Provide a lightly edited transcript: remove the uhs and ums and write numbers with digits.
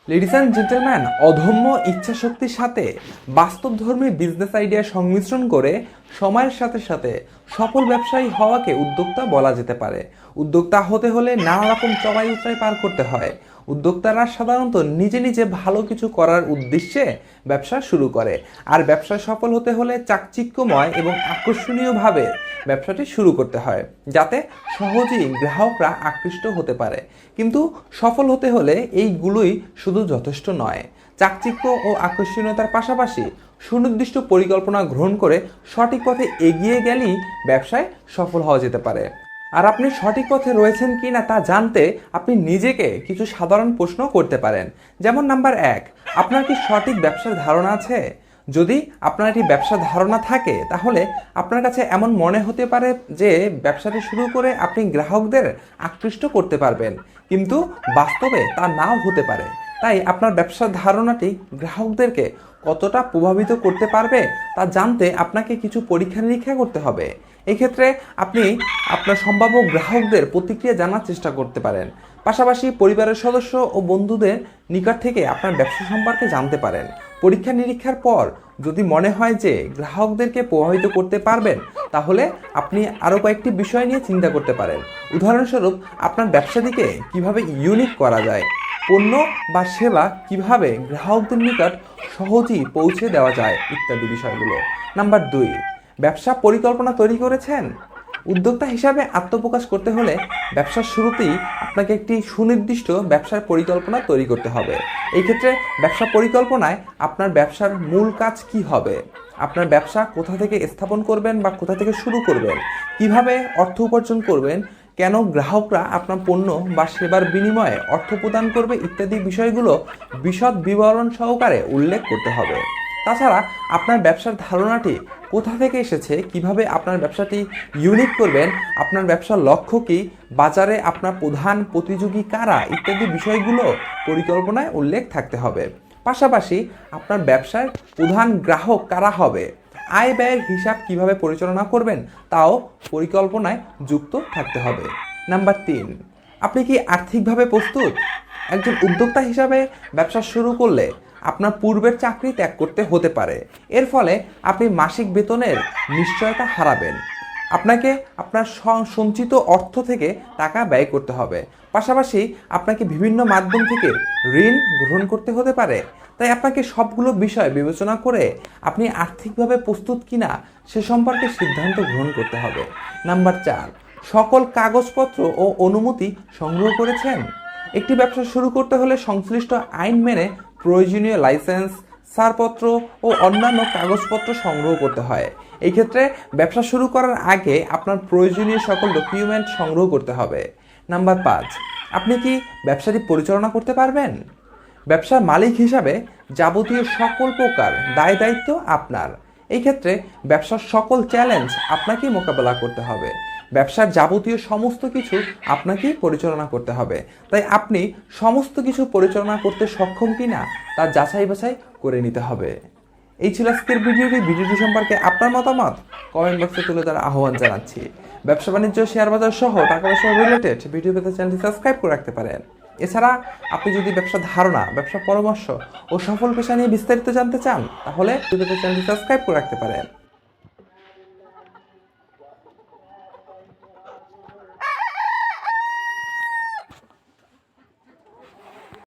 Ladies and gentleman, অদম্য ইচ্ছাশক্তির সাথে বাস্তবধর্মী business idea সংমিশ্রণ করে সময়ের সাথে সাথে সফল ব্যবসায়ী হওয়াকে উদ্যোক্তা বলা যেতে পারে। উদ্যোক্তা হতে হলে নানা রকম চড়াই উতরাই পার করতে হয়। উদ্যোক্তারা সাধারণত নিজে নিজে ভালো কিছু করার উদ্দেশ্যে ব্যবসা শুরু করে, আর ব্যবসায় সফল হতে হলে চাকচিক্যময় এবং আকর্ষণীয়ভাবে ব্যবসাটি শুরু করতে হয়, যাতে সহজেই গ্রাহকরা আকৃষ্ট হতে পারে। কিন্তু সফল হতে হলে এইগুলোই শুধু যথেষ্ট নয়। চাকচিক্য ও আকর্ষণীয়তার পাশাপাশি সুনির্দিষ্ট পরিকল্পনা গ্রহণ করে সঠিক পথে এগিয়ে গেলেই ব্যবসায় সফল হওয়া যেতে পারে। আর আপনি সঠিক পথে রয়েছেন কি না তা জানতে আপনি নিজেকে কিছু সাধারণ প্রশ্ন করতে পারেন। যেমন নাম্বার 1, আপনার কি সঠিক ব্যবসার ধারণা আছে? যদি আপনার একটি ব্যবসার ধারণা থাকে, তাহলে আপনার কাছে এমন মনে হতে পারে যে ব্যবসাটি শুরু করে আপনি গ্রাহকদের আকৃষ্ট করতে পারবেন, কিন্তু বাস্তবে তা নাও হতে পারে। তাই আপনার ব্যবসার ধারণাটি গ্রাহকদেরকে কতটা প্রভাবিত করতে পারবে তা জানতে আপনাকে কিছু পরীক্ষা নিরীক্ষা করতে হবে। এই ক্ষেত্রে আপনি আপনার সম্ভাব্য গ্রাহকদের প্রতিক্রিয়া জানার চেষ্টা করতে পারেন। পাশাপাশি পরিবারের সদস্য ও বন্ধুদের নিকট থেকে আপনার ব্যবসা সম্পর্কে জানতে পারেন। পরীক্ষা নিরীক্ষার পর যদি মনে হয় যে গ্রাহকদেরকে প্রভাবিত করতে পারবেন, তাহলে আপনি আরও কয়েকটি বিষয় নিয়ে চিন্তা করতে পারেন। উদাহরণস্বরূপ, আপনার ব্যবসাটিকে কিভাবে ইউনিক করা যায়, পণ্য বা সেবা কিভাবে গ্রাহকদের নিকট সহজেই পৌঁছে দেওয়া যায় ইত্যাদি বিষয়গুলো। নাম্বার 2, ব্যবসা পরিকল্পনা তৈরি করেছেন? উদ্যোক্তা হিসাবে আত্মপ্রকাশ করতে হলে ব্যবসার শুরুতেই আপনাকে একটি সুনির্দিষ্ট ব্যবসার পরিকল্পনা তৈরি করতে হবে। এই ক্ষেত্রে ব্যবসা পরিকল্পনায় আপনার ব্যবসার মূল কাজ কি হবে, আপনার ব্যবসা কোথা থেকে স্থাপন করবেন বা কোথা থেকে শুরু করবেন, কিভাবে অর্থ উপার্জন করবেন, কেন গ্রাহকরা আপনার পণ্য বা সেবার বিনিময়ে অর্থ প্রদান করবে ইত্যাদি বিষয়গুলো বিশদ বিবরণ সহকারে উল্লেখ করতে হবে। তাছাড়া আপনার ব্যবসার ধারণাটি কোথা থেকে এসেছে, কিভাবে আপনার ব্যবসাটি ইউনিক করবেন, আপনার ব্যবসার লক্ষ্য কী, বাজারে আপনার প্রধান প্রতিযোগী কারা ইত্যাদি বিষয়গুলো পরিকল্পনায় উল্লেখ থাকতে হবে। পাশাপাশি আপনার ব্যবসার প্রধান গ্রাহক কারা হবে, আয় ব্যয়ের হিসাব কিভাবে পরিচালনা করবেন তাও পরিকল্পনায় যুক্ত থাকতে হবে। নাম্বার 3, আপনি কি আর্থিকভাবে প্রস্তুত? একজন উদ্যোক্তা হিসাবে ব্যবসা শুরু করলে আপনার পূর্বের চাকরি ত্যাগ করতে হতে পারে। এর ফলে আপনি মাসিক বেতনের নিশ্চয়তা হারাবেন। আপনাকে আপনার সঞ্চিত অর্থ থেকে টাকা ব্যয় করতে হবে। পাশাপাশি আপনাকে বিভিন্ন মাধ্যম থেকে ঋণ গ্রহণ করতে হতে পারে। তাই আপনাকে সবগুলো বিষয় বিবেচনা করে আপনি আর্থিকভাবে প্রস্তুত কিনা সে সম্পর্কে সিদ্ধান্ত গ্রহণ করতে হবে। নাম্বার 4, সকল কাগজপত্র ও অনুমতি সংগ্রহ করেছেন? একটি ব্যবসা শুরু করতে হলে সংশ্লিষ্ট আইন মেনে প্রয়োজনীয় লাইসেন্স, ছাড়পত্র ও অন্যান্য কাগজপত্র সংগ্রহ করতে হয়। এই ক্ষেত্রে ব্যবসা শুরু করার আগে আপনার প্রয়োজনীয় সকল ডকুমেন্ট সংগ্রহ করতে হবে। নাম্বার 5, আপনি কি ব্যবসাটি পরিচালনা করতে পারবেন? ব্যবসার মালিক হিসাবে যাবতীয় সকল প্রকার দায় দায়িত্ব আপনার। এই ক্ষেত্রে ব্যবসার সকল চ্যালেঞ্জ আপনাকেই মোকাবেলা করতে হবে। ব্যবসার যাবতীয় সমস্ত কিছু আপনাকেই পরিচালনা করতে হবে। তাই আপনি সমস্ত কিছু পরিচালনা করতে সক্ষম কিনা তা যাচাই বাছাই করে নিতে হবে। এই ছিল আজকের ভিডিওটি সম্পর্কে আপনার মতামত কমেন্ট বক্সে তুলে ধরার আহ্বান জানাচ্ছি। ব্যবসা বাণিজ্য, শেয়ার বাজার সহ টাকা পয়সা রিলেটেড ভিডিও পেতে চ্যানেলটি সাবস্ক্রাইব করে রাখতে পারেন। এছাড়া আপনি যদি ব্যবসার ধারণা, ব্যবসা পরামর্শ ও সফল পেশা নিয়ে বিস্তারিত জানতে চান, তাহলে চ্যানেলটি সাবস্ক্রাইব করে রাখতে পারেন।